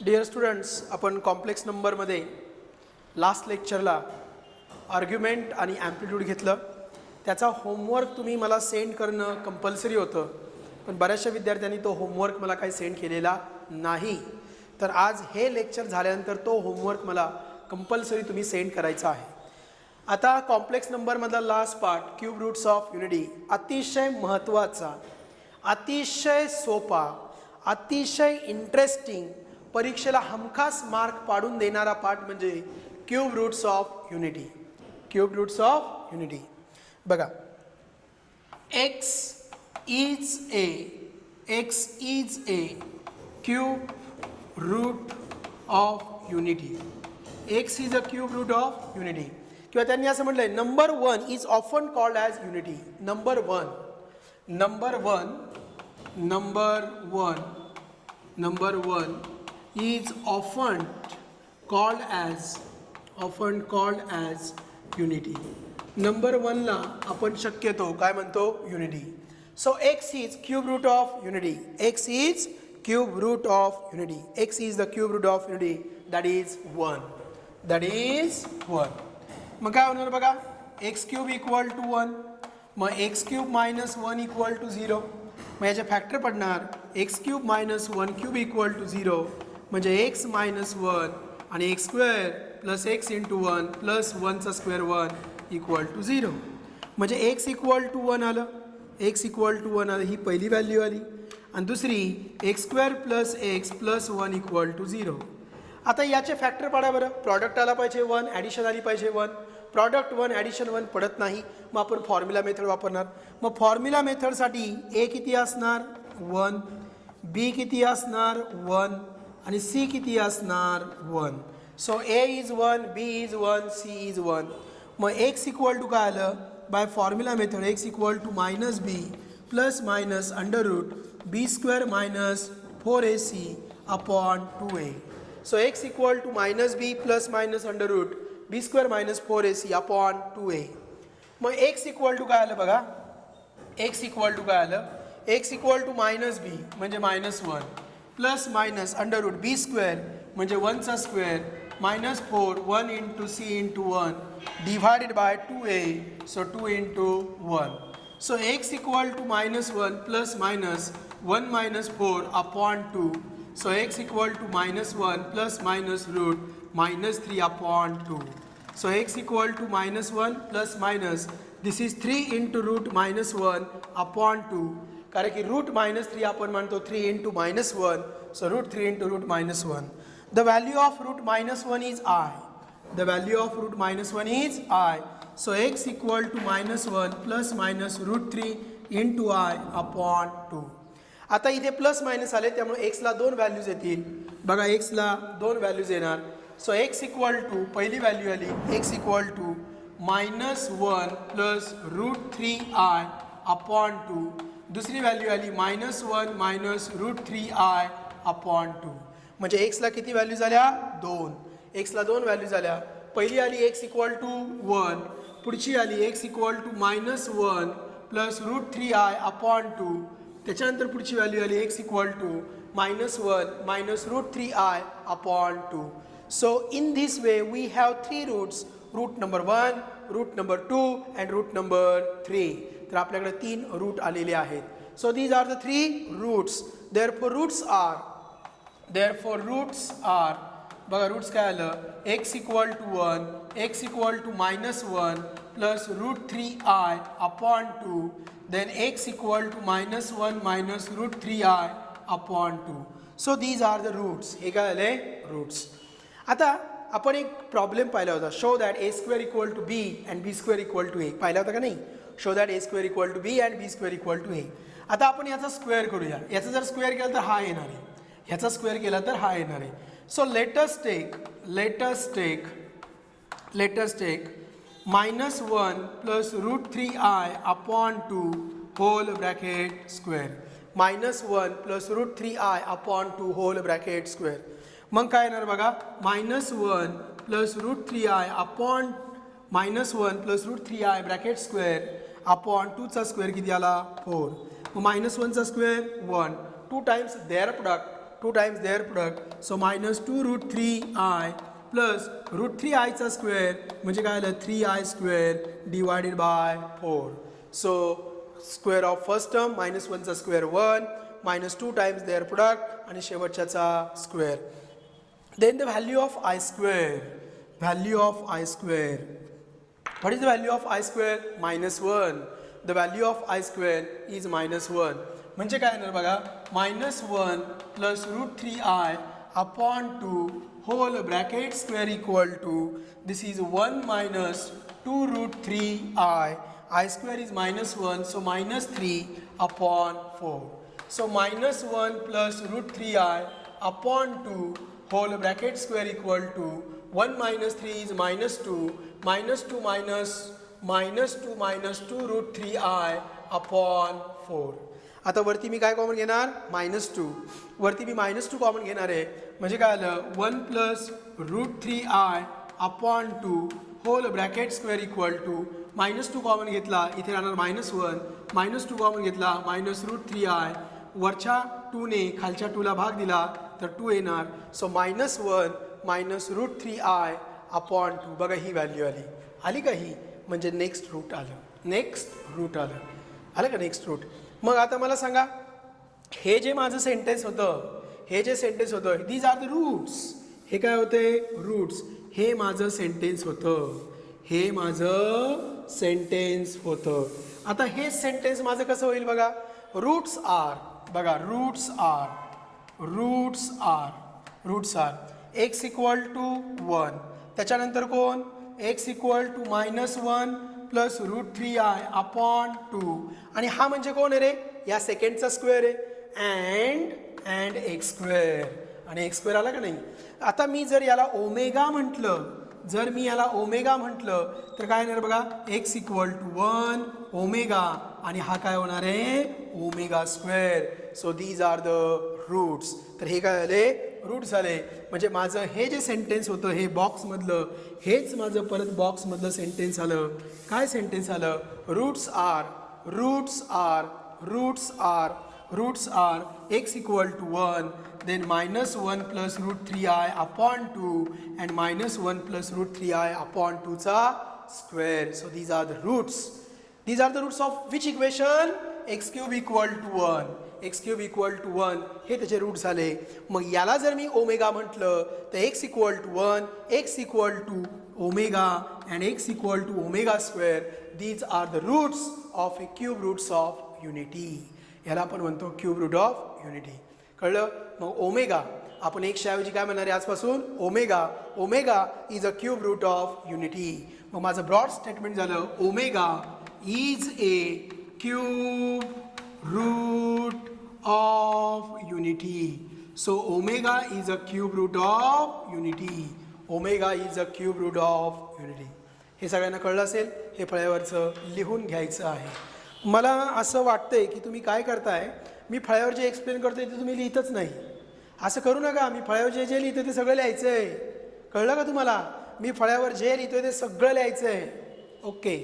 Dear students, आपण complex नंबरमध्ये last लेक्चरला argument आणि ॲम्प्लिट्यूड घेतलं. त्याचा होमवर्क तुम्ही मला सेंड करणं कंपल्सरी होतं, पण बऱ्याचशा विद्यार्थ्यांनी तो होमवर्क मला काही सेंड केलेला नाही. तर आज हे लेक्चर झाल्यानंतर तो होमवर्क मला कंपल्सरी तुम्ही सेंड करायचा आहे. आता कॉम्प्लेक्स नंबरमधला last part cube roots of unity, अतिशय महत्त्वाचा, अतिशय सोपा, अतिशय इंटरेस्टिंग, परीक्षेला हमखास मार्क पाडून देणारा पार्ट म्हणजे cube roots of unity. Cube roots of unity बघा, x is a cube root of unity. x is a cube root of unity. किंवा त्यांनी असं म्हटलंय, number 1 is often called as unity. Number one is often called as unity. Number 1 ला आपण शक्यतो काय म्हणतो? Unity. So x is cube root of unity. x is cube root of unity. x is the cube root of unity, that is 1. मग काय होणार बघा, x cube equal to 1, मग x cube minus 1 equal to 0. मग याचे factor पडणार x cube minus 1 cube equal to 0, म्हणजे x minus 1 आणि x square plus x into 1 plus 1चा स्क्वेअर 1 equal to 0. म्हणजे x equal to 1 आलं, x equal to 1 आलं, ही पहिली व्हॅल्यू आली. आणि दुसरी x square plus x plus 1 equal to 0. आता याचे फॅक्टर पाडा बरं. प्रॉडक्ट आला पाहिजे 1, ॲडिशन आली पाहिजे 1. प्रॉडक्ट 1 ॲडिशन 1 पडत नाही, मग आपण फॉर्म्युला मेथड वापरणार. मग फॉर्म्युला मेथडसाठी a किती असणार? 1, b किती असणार? 1 आणि c किती असणार? 1. So a is 1, b is 1, c is 1. मग x इक्वल टू काय आलं? By formula method x equal to minus b plus minus under root b square minus 4ac upon 2a. So x equal to minus b plus minus under root b square minus 4ac upon 2a. मग x equal to काय आलं बघा, x equal to काय आलं? x equal to minus b म्हणजे minus 1 plus minus under root b square म्हणजे 1चा square minus 4 1 into c into 1 divided by 2a, so 2 into 1. So x equal to minus 1 plus minus 1 minus 4 upon 2. So x equal to minus 1 plus minus root minus 3 upon 2. So x equal to minus 1 plus minus this is 3 into root minus 1 upon 2, कारण की root minus 3 आपण म्हणतो 3 into minus 1, so root 3 into root minus 1. The value of root minus 1 is i. The value of root minus 1 is i. So x equal to minus 1 plus minus root 3 into i upon 2. आता इथे plus minus आले, त्यामुळे x ला 2 values येतील. बघा, x ला 2 values येणार. So x equal to पहिली व्हॅल्यू आली x equal to minus 1 plus root 3i upon 2. दुसरी व्हॅल्यू आली minus 1 minus root 3i upon 2. म्हणजे x ला किती व्हॅल्यू झाल्या? 2. x ला 2 व्हॅल्यू झाल्या. पहिली आली x इक्वल टू 1, पुढची आली x equal to minus 1 plus root 3i upon 2. त्याच्यानंतर पुढची व्हॅल्यू आली x equal to minus 1 minus root 3i upon 2. So in this way we have 3 roots, root number 1, root number 2 and root number 3. तर आपल्याकडे 3 route आलेले आहेत. So these are the 3 roots. Therefore roots are बघा, roots काय आलं? x equal to 1, x equal to minus 1 plus root 3i upon 2, then x equal to minus 1 minus root 3i upon 2. So these are the roots. हे काय आले? Roots. आता आपण एक problem पाहिला होता, show that A square equal to B and B square equal to A. पाहिला होता का नाही? Show that A square equal to B and B square equal to A. आता आपण याचा स्क्वेअर करूया. याचा जर स्क्वेअर केला तर हा येणार आहे, ह्याचा स्क्वेअर केला तर हा येणार आहे. So let's take minus 1 plus root 3i upon 2 whole bracket square. Minus 1 plus root 3i upon 2 whole bracket square. मग काय येणार बघा, minus 1 plus root 3i upon minus 1 plus root 3i bracket square upon 2चा square किती आला? 4. मग minus 1चा square 1, 2 times their product 2 times their product. So minus 2 root 3i plus root 3iचा स्क्वेअर म्हणजे काय आलं 3i square divided by 4. So square of first term minus 1चा square 1 minus 2 times their product आणि शेवटच्याचा square. Then the value of I square. Value of I square. What is the value of I square? Minus 1. The value of I square is minus 1. म्हणजे काय येणार बघा minus 1 plus root 3i upon 2 whole bracket square equal to this is 1 minus 2 root 3i. I square is minus 1 so minus 3 upon 4. So minus 1 plus root 3i upon 2 whole bracket square equal to 1 minus 3 is minus 2 minus 2 minus 2 root 3i upon 4. आता वरती मी काय common घेणार -2 वरती मी -2 common घेणार आहे म्हणजे काय आलं 1 plus root 3i upon 2 whole bracket square equal to -2 common घेतला इथे राहणार -1 -2 कॉमन घेतला मायनस रूट 3i वरच्या 2ने खालच्या 2ला भाग दिला तर 2 येणार. So -1 minus root 3i upon 2 बघा ही व्हॅल्यू आली का ही म्हणजे नेक्स्ट रूट आलं का नेक्स्ट रूट. मग आता मला सांगा हे जे माझं सेंटेन्स होतं दीज आर द रूट्स. हे काय होते रूट्स. हे माझं सेंटेन्स होतं. आता हे सेंटेन्स माझं कसं होईल बघा roots are x equal to 1 त्याच्यानंतर कोण x equal to -1 plus root 3i upon 2 आणि हा म्हणजे कोण आहे रे या सेकंडचा स्क्वेअर आहे अँड एक्स स्क्वेअर आणि एक्स स्क्वेअर आला का नाही. आता मी जर याला ओमेगा म्हटलं तर काय येणार बघा x इक्वल टू 1 ओमेगा आणि हा काय होणार आहे omega square. So these are the roots. तर हे काय झाले रूट्स झाले म्हणजे माझं हे जे सेंटेन्स होतं हे बॉक्समधलं हेच माझं परत बॉक्समधलं सेंटेन्स आलं. काय सेंटेन्स आलं roots are x equal to 1 then -1 plus root 3i upon 2 and -1 plus root 3i upon 2 चा square. So these are the roots. These are the roots of which equation? x cube equal to 1. x cube equal to 1 हे त्याचे route झाले. मग याला जर मी omega म्हटलं तर x equal to 1 x equal to omega and x equal to omega square. These are the roots of a cube roots of unity. याला आपण म्हणतो क्यूब रूट ऑफ युनिटी. कळलं. मग ओमेगा आपण एकशे ऐवजी काय म्हणणार आहे आजपासून omega is a cube root of unity. मग माझं ब्रॉड स्टेटमेंट झालं omega is a cube root of unity. So omega is a cube root of unity. हे सगळ्यांना कळलं असेल. हे फळ्यावरचं लिहून घ्यायचं आहे. मला असं वाटतंय की तुम्ही काय करताय मी फळ्यावर जे एक्सप्लेन करतोय ते तुम्ही लिहितच नाही. असं करू नका. मी फळ्यावर जे लिहितोय ते सगळं लिहायचं आहे. कळलं का तुम्हाला. मी फळ्यावर जे लिहितोय ते सगळं लिहायचं आहे. ओके.